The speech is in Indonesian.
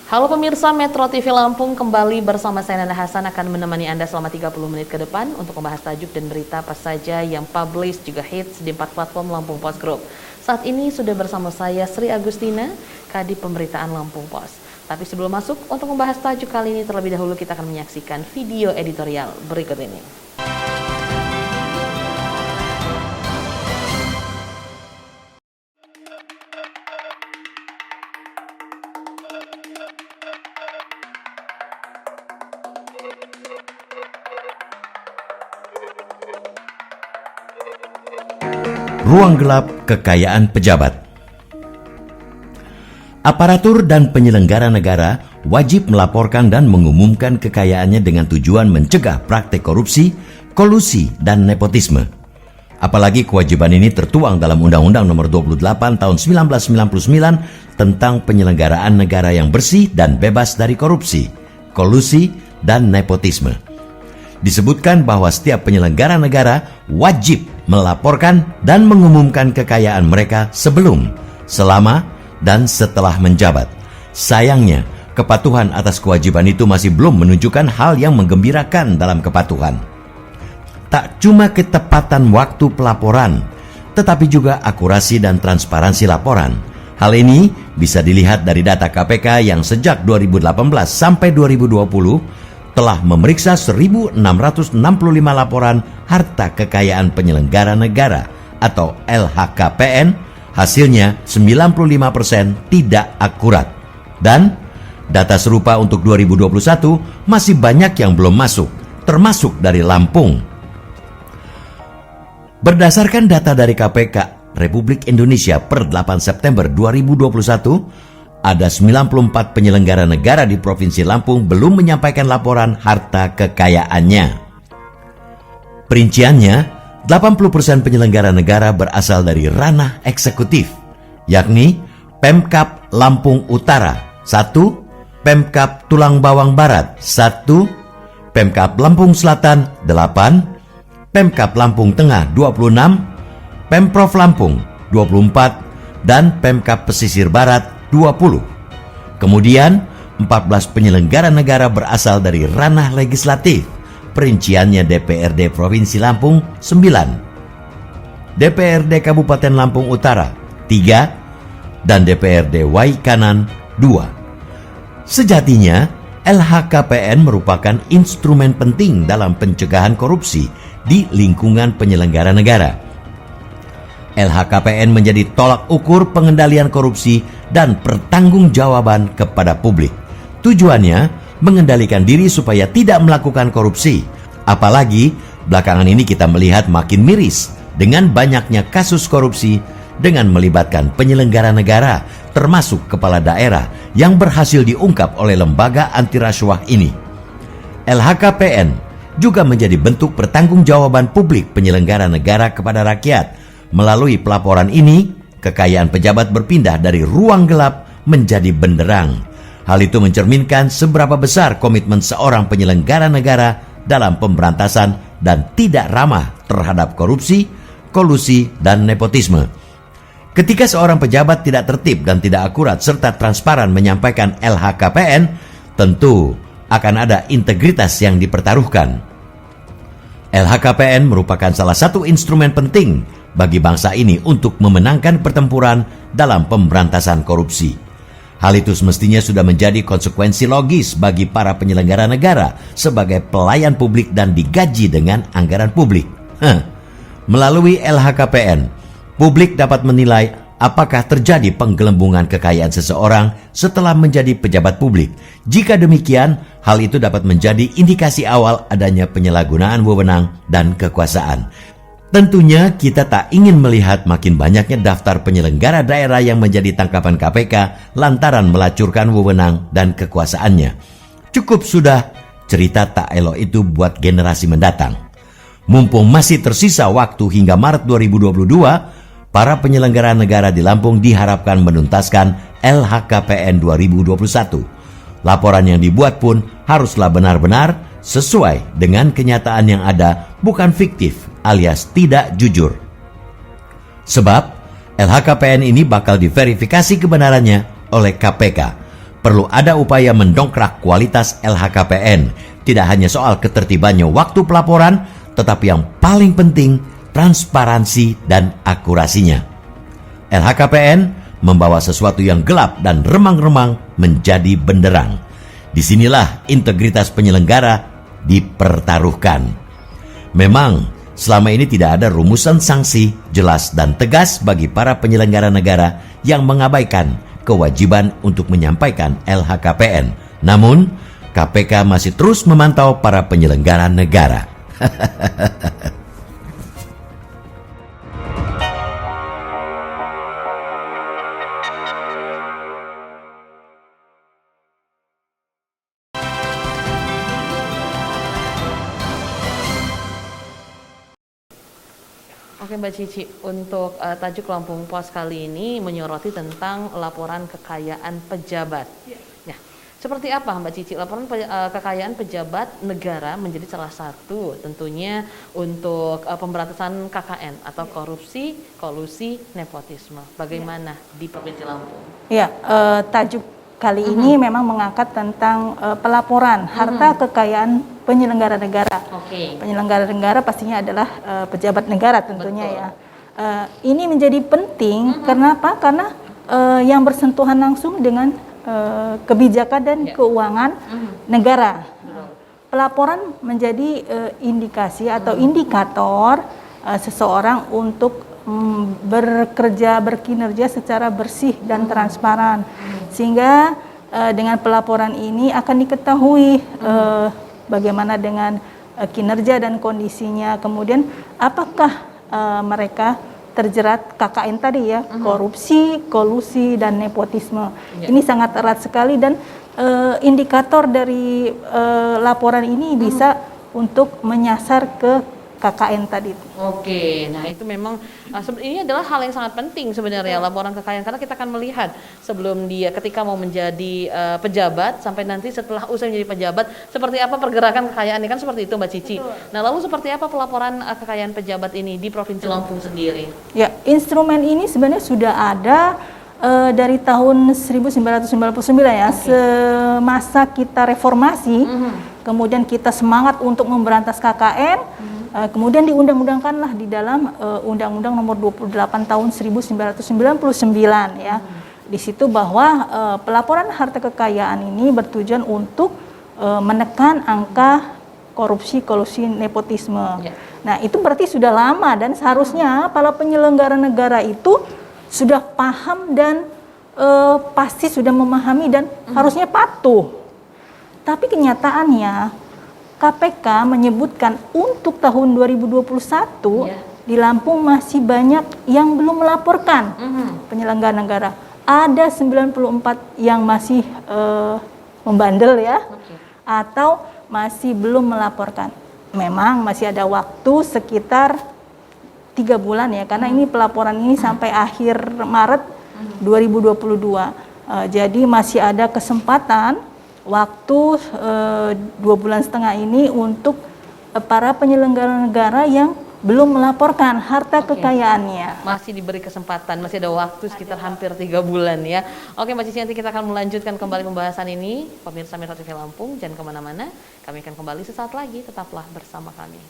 Halo pemirsa Metro TV Lampung, kembali bersama saya Nanda Hasan akan menemani Anda selama 30 menit ke depan untuk membahas tajuk dan berita apa saja yang publish juga hits di 4 platform Lampung Post Group. Saat ini sudah bersama saya Sri Agustina, Kadip Pemberitaan Lampung Post. Tapi sebelum masuk untuk membahas tajuk kali ini, terlebih dahulu kita akan menyaksikan video editorial berikut ini. Ruang gelap kekayaan pejabat. Aparatur dan penyelenggara negara wajib melaporkan dan mengumumkan kekayaannya dengan tujuan mencegah praktek korupsi, kolusi, dan nepotisme. Apalagi kewajiban ini tertuang dalam Undang-Undang Nomor 28 Tahun 1999 tentang penyelenggaraan negara yang bersih dan bebas dari korupsi, kolusi, dan nepotisme. Disebutkan bahwa setiap penyelenggara negara wajib melaporkan dan mengumumkan kekayaan mereka sebelum, selama, dan setelah menjabat. Sayangnya, kepatuhan atas kewajiban itu masih belum menunjukkan hal yang menggembirakan dalam kepatuhan. Tak cuma ketepatan waktu pelaporan, tetapi juga akurasi dan transparansi laporan. Hal ini bisa dilihat dari data KPK yang sejak 2018 sampai 2020 telah memeriksa 1.665 laporan harta kekayaan penyelenggara negara atau LHKPN, hasilnya 95% tidak akurat. Dan data serupa untuk 2021 masih banyak yang belum masuk, termasuk dari Lampung. Berdasarkan data dari KPK Republik Indonesia per 8 September 2021, ada 94 penyelenggara negara di Provinsi Lampung belum menyampaikan laporan harta kekayaannya. Perinciannya, 80% penyelenggara negara berasal dari ranah eksekutif, yakni Pemkab Lampung Utara 1, Pemkab Tulang Bawang Barat 1, Pemkab Lampung Selatan 8, Pemkab Lampung Tengah 26, Pemprov Lampung 24, dan Pemkab Pesisir Barat 20. Kemudian 14 penyelenggara negara berasal dari ranah legislatif. Perinciannya DPRD Provinsi Lampung 9, DPRD Kabupaten Lampung Utara 3, dan DPRD Waikanan 2. Sejatinya LHKPN merupakan instrumen penting dalam pencegahan korupsi di lingkungan penyelenggara negara. LHKPN menjadi tolak ukur pengendalian korupsi dan pertanggungjawaban kepada publik. Tujuannya mengendalikan diri supaya tidak melakukan korupsi. Apalagi belakangan ini kita melihat makin miris dengan banyaknya kasus korupsi dengan melibatkan penyelenggara negara, termasuk kepala daerah yang berhasil diungkap oleh lembaga anti rasuah ini. LHKPN juga menjadi bentuk pertanggungjawaban publik penyelenggara negara kepada rakyat. Melalui pelaporan ini, kekayaan pejabat berpindah dari ruang gelap menjadi benderang. Hal itu mencerminkan seberapa besar komitmen seorang penyelenggara negara dalam pemberantasan dan tidak ramah terhadap korupsi, kolusi, dan nepotisme. Ketika seorang pejabat tidak tertib dan tidak akurat serta transparan menyampaikan LHKPN, tentu akan ada integritas yang dipertaruhkan. LHKPN merupakan salah satu instrumen penting bagi bangsa ini untuk memenangkan pertempuran dalam pemberantasan korupsi. Hal itu semestinya sudah menjadi konsekuensi logis bagi para penyelenggara negara sebagai pelayan publik dan digaji dengan anggaran publik. Melalui LHKPN, publik dapat menilai apakah terjadi penggelembungan kekayaan seseorang setelah menjadi pejabat publik. Jika demikian, hal itu dapat menjadi indikasi awal adanya penyalahgunaan wewenang dan kekuasaan. Tentunya kita tak ingin melihat makin banyaknya daftar penyelenggara daerah yang menjadi tangkapan KPK lantaran melacurkan wewenang dan kekuasaannya. Cukup sudah cerita tak elok itu buat generasi mendatang. Mumpung masih tersisa waktu hingga Maret 2022, para penyelenggara negara di Lampung diharapkan menuntaskan LHKPN 2021. Laporan yang dibuat pun haruslah benar-benar sesuai dengan kenyataan yang ada, bukan fiktif alias tidak jujur. Sebab LHKPN ini bakal diverifikasi kebenarannya oleh KPK. perlu ada upaya mendongkrak kualitas LHKPN. Tidak hanya soal ketertibannya waktu pelaporan, tetapi yang paling penting, transparansi dan akurasinya. LHKPN membawa sesuatu yang gelap dan remang-remang menjadi benderang. Disinilah integritas penyelenggara dipertaruhkan. Memang, selama ini tidak ada rumusan sanksi jelas dan tegas bagi para penyelenggara negara yang mengabaikan kewajiban untuk menyampaikan LHKPN. Namun, KPK masih terus memantau para penyelenggara negara. Oke Mbak Cici, untuk tajuk Lampung Pos kali ini menyoroti tentang laporan kekayaan pejabat. Nah, seperti apa Mbak Cici laporan kekayaan pejabat negara menjadi salah satu tentunya untuk pemberantasan KKN atau korupsi, kolusi, nepotisme. Bagaimana di Provinsi Lampung? Ya, tajuk kali ini memang mengangkat tentang pelaporan harta kekayaan penyelenggara negara. Penyelenggara negara pastinya adalah pejabat negara tentunya. Betul. Ya. Ini menjadi penting karena apa? Karena yang bersentuhan langsung dengan kebijakan dan keuangan negara. Pelaporan menjadi indikasi atau indikator seseorang untuk berkinerja secara bersih dan transparan, sehingga dengan pelaporan ini akan diketahui bagaimana dengan kinerja dan kondisinya, kemudian apakah mereka terjerat KKN tadi ya, korupsi, kolusi, dan nepotisme. Ini sangat erat sekali dan indikator dari laporan ini bisa untuk menyasar ke KKN tadi. Oke, nah itu memang ini adalah hal yang sangat penting sebenarnya laporan kekayaan, karena kita akan melihat sebelum dia ketika mau menjadi pejabat sampai nanti setelah usai menjadi pejabat seperti apa pergerakan kekayaannya, kan seperti itu Mbak Cici. Betul. Nah lalu seperti apa pelaporan kekayaan pejabat ini di Provinsi Lampung sendiri? Ya, instrumen ini sebenarnya sudah ada dari tahun 1999 ya, semasa kita reformasi, kemudian kita semangat untuk memberantas KKN. Kemudian diundang-undangkanlah di dalam Undang-Undang Nomor 28 Tahun 1999 ya. Di situ bahwa pelaporan harta kekayaan ini bertujuan untuk menekan angka korupsi, kolusi, nepotisme. Nah, itu berarti sudah lama dan seharusnya para penyelenggara negara itu sudah paham dan pasti sudah memahami dan harusnya patuh. Tapi kenyataannya KPK menyebutkan untuk tahun 2021 di Lampung masih banyak yang belum melaporkan penyelenggara negara. Ada 94 yang masih membandel ya, atau masih belum melaporkan. Memang masih ada waktu sekitar 3 bulan ya, karena ini pelaporan ini sampai akhir Maret 2022. Jadi masih ada kesempatan waktu 2,5 bulan ini untuk para penyelenggara negara yang belum melaporkan harta kekayaannya. Masih diberi kesempatan, masih ada waktu sekitar hampir 3 bulan ya. Oke Mbak Cici, nanti kita akan melanjutkan kembali pembahasan ini. Pemirsa Metro TV Lampung, jangan kemana-mana. Kami akan kembali sesaat lagi, tetaplah bersama kami.